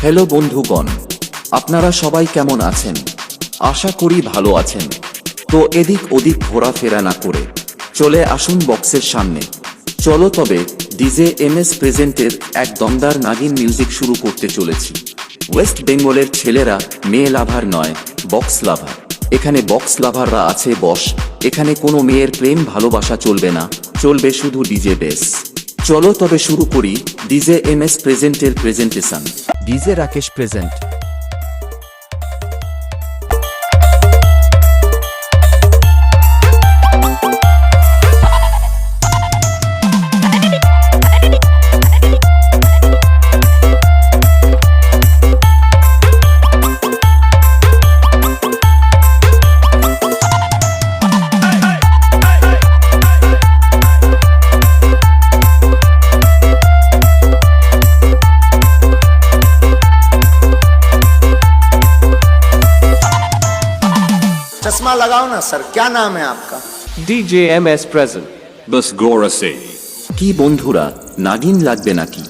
Hello বন্ধুগণ, আপনারা সবাই কেমন আছেন? আশা করি ভালো আছেন। তো এদিক ওদিক ঘোরাফেরা না করে চলে আসুন বক্সের সামনে। চলো তবে ডিজে এমএস প্রেজেন্টের এক দমদার নাগিন মিউজিক শুরু করতে চলেছি। ওয়েস্ট বেঙ্গলের ছেলেরা মেয়ে লাভার নয়, বক্স লাভার। এখানে বক্স লাভাররা আছে বস। এখানে কোনো মেয়ের প্রেম ভালোবাসা চলবে না, চলবে শুধু ডিজে বেস। চলো তবে শুরু করি ডিজে এমএস প্রেজেন্টের প্রেজেন্টেশন। DJ Rakesh present. चश्मा लगाओ ना सर, क्या नाम है आपका? DJ MS present. बस गौर से কি বন্ধুরা, নাগিন লাগবে নাকি?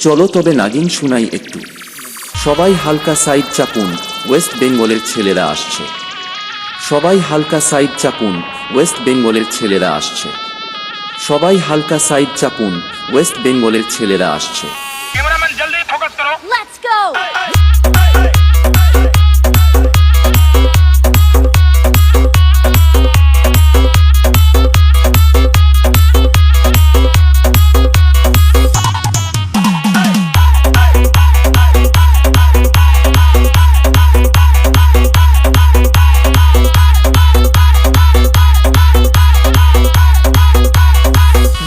চলো তবে নাগিন শুনাই একটু। সবাই হালকা সাইড চাপুন, ওয়েস্ট বেঙ্গলের ছেলেরা আসছে। সবাই হালকা সাইড চাপুন, ওয়েস্ট বেঙ্গলের ছেলেরা আসছে। সবাই হালকা সাইড চাপুন, ওয়েস্ট বেঙ্গলের ছেলেরা আসছে। कैमरामैन जल्दी फोकस करो। Let's go!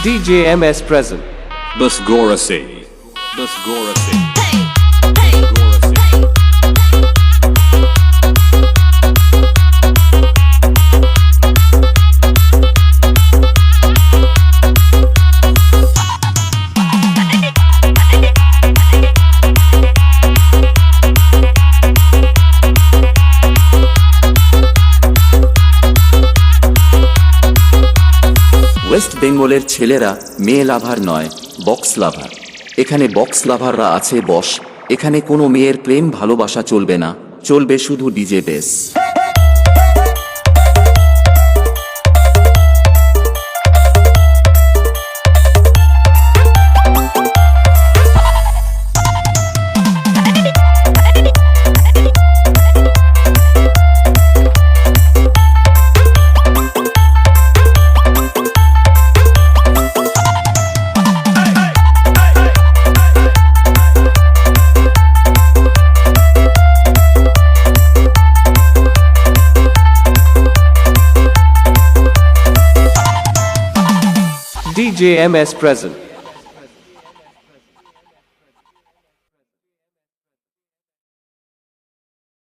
DJ MS present. बस गौर से बस गौर से Hey, hey, गौर से ওয়েস্ট বেঙ্গলের ছেলেরা মেয়ে লাভার নয়, বক্স লাভার। এখানে বক্স লাভাররা আছে বস। এখানে কোনো মেয়ের প্রেম ভালোবাসা চলবে না, চলবে শুধু DJ base. DJ MS present.